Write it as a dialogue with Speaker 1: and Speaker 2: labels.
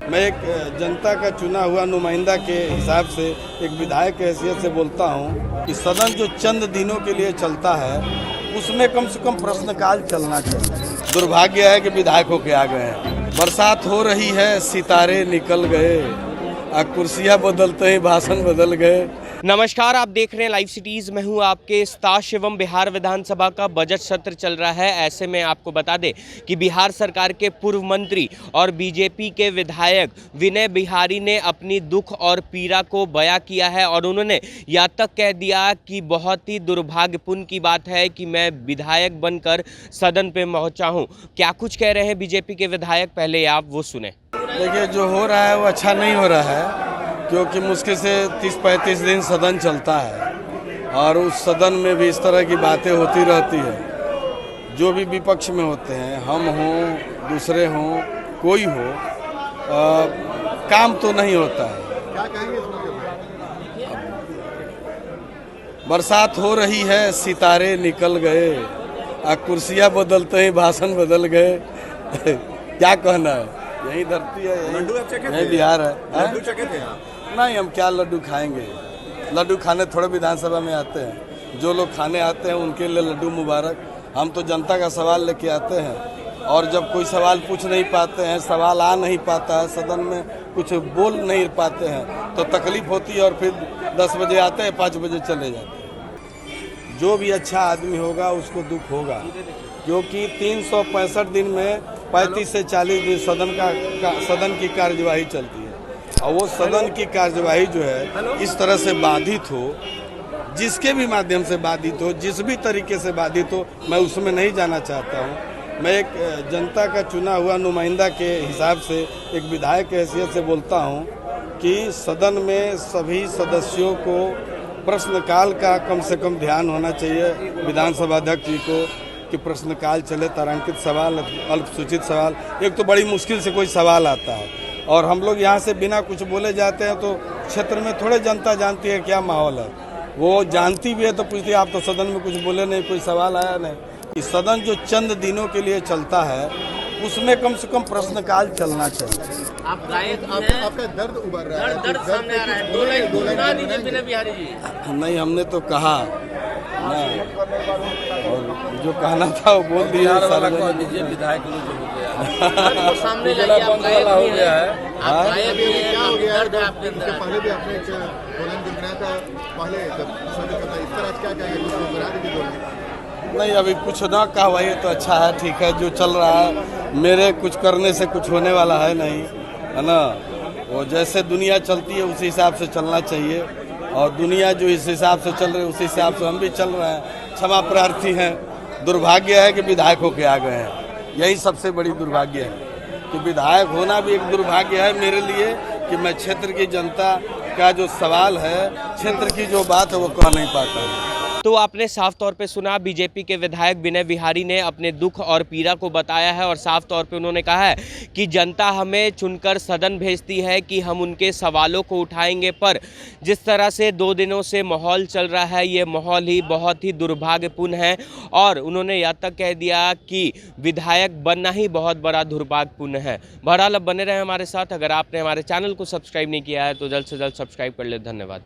Speaker 1: मैं एक जनता का चुना हुआ नुमाइंदा के हिसाब से एक विधायक की हैसियत से बोलता हूँ कि सदन जो चंद दिनों के लिए चलता है उसमें कम से कम प्रश्नकाल चलना चाहिए। दुर्भाग्य है कि विधायक होके आ गए हैं। बरसात हो रही है, सितारे निकल गए, कुर्सियाँ बदलते ही भाषण बदल गए।
Speaker 2: नमस्कार, आप देख रहे हैं लाइव सिटीज। मैं हूं आपके स्ताश एवं बिहार विधानसभा का बजट सत्र चल रहा है। ऐसे में आपको बता दें कि बिहार सरकार के पूर्व मंत्री और बीजेपी के विधायक विनय बिहारी ने अपनी दुख और पीड़ा को बयां किया है और उन्होंने यह तक कह दिया कि बहुत ही दुर्भाग्यपूर्ण की बात है कि मैं विधायक बनकर सदन पे पहुंचा हूं। क्या कुछ कह रहे हैं बीजेपी के विधायक, पहले आप वो सुने।
Speaker 1: देखिए, जो हो रहा है वो अच्छा नहीं हो रहा है, क्योंकि मुश्किल से 30-35 दिन सदन चलता है और उस सदन में भी इस तरह की बातें होती रहती है। जो भी विपक्ष में होते हैं, हम हों, दूसरे हों, कोई हो, काम तो नहीं होता है।
Speaker 3: क्या कहेंगे इसमें?
Speaker 1: बरसात हो रही है, सितारे निकल गए, कुर्सियाँ बदलते ही भाषण बदल गए। क्या कहना है, यही धरती है, यही बिहार है।
Speaker 3: लड्डू चखे थे आप?
Speaker 1: नहीं, हम क्या लड्डू खाएंगे। लड्डू खाने थोड़े विधानसभा में आते हैं। जो लोग खाने आते हैं उनके लिए लड्डू मुबारक। हम तो जनता का सवाल लेके आते हैं और जब कोई सवाल पूछ नहीं पाते हैं, सवाल आ नहीं पाता है, सदन में कुछ बोल नहीं पाते हैं तो तकलीफ होती है और फिर 10 बजे आते हैं, 5 बजे चले जाते हैं। जो भी अच्छा आदमी होगा उसको दुख होगा, क्योंकि 365 दिन में 35 से 40 दिन सदन की कार्यवाही चलती है और वो सदन की कार्यवाही जो है इस तरह से बाधित हो, जिसके भी माध्यम से बाधित हो, जिस भी तरीके से बाधित हो, मैं उसमें नहीं जाना चाहता हूँ। मैं एक जनता का चुना हुआ नुमाइंदा के हिसाब से एक विधायक की हैसियत से बोलता हूँ कि सदन में सभी सदस्यों को प्रश्नकाल का कम से कम ध्यान होना चाहिए। विधानसभा अध्यक्ष जी को कि प्रश्नकाल चले, तारांकित सवाल, अल्पसूचित सवाल। एक तो बड़ी मुश्किल से कोई सवाल आता है और हम लोग यहाँ से बिना कुछ बोले जाते हैं तो क्षेत्र में थोड़े जनता जानती है क्या माहौल है। वो जानती भी है तो पूछती है, आप तो सदन में कुछ बोले नहीं, कोई सवाल आया नहीं। इस सदन जो चंद दिनों के लिए चलता है उसमें कम से कम प्रश्नकाल चलना चाहिए।
Speaker 3: आप गायक आपका दर्द उभर रहा है, दर्द सामने आ रहा है। दो लाइन विनय बिहारी जी।
Speaker 1: नहीं, हमने तो कहा नहीं, और जो कहना था वो बोल दिया।
Speaker 4: विधायक
Speaker 3: सामने लाइए, आप गायक हो गया है। आप गायक क्या हो गया है? पहले भी आपने दो लाइन गुनगुनाया था, पहले इस तरह क्या कहेंगे? गुनगुना दीजिए दो लाइन।
Speaker 1: नहीं, अभी कुछ ना कहा हुआ, ये तो अच्छा है, ठीक है। जो चल रहा है, मेरे कुछ करने से कुछ होने वाला है नहीं, है ना। वो जैसे दुनिया चलती है उसी हिसाब से चलना चाहिए और दुनिया जो इस हिसाब से चल रही है उसी हिसाब से हम भी चल रहे हैं। क्षमा प्रार्थी हैं। दुर्भाग्य है कि विधायक होके आ गए हैं, यही सबसे बड़ी दुर्भाग्य है कि विधायक होना भी एक दुर्भाग्य है मेरे लिए कि मैं क्षेत्र की जनता का जो सवाल है, क्षेत्र की जो बात है वो कह नहीं पाता हूँ।
Speaker 2: तो आपने साफ तौर पे सुना, बीजेपी के विधायक विनय बिहारी ने अपने दुख और पीड़ा को बताया है और साफ तौर पे उन्होंने कहा है कि जनता हमें चुनकर सदन भेजती है कि हम उनके सवालों को उठाएंगे, पर जिस तरह से 2 दिनों से माहौल चल रहा है ये माहौल ही बहुत ही दुर्भाग्यपूर्ण है। और उन्होंने यह तक कह दिया कि विधायक बनना ही बहुत बड़ा दुर्भाग्यपूर्ण है। बहरहाल अब बने रहे हमारे साथ। अगर आपने हमारे चैनल को सब्सक्राइब नहीं किया है तो जल्द से जल्द सब्सक्राइब कर ले। धन्यवाद।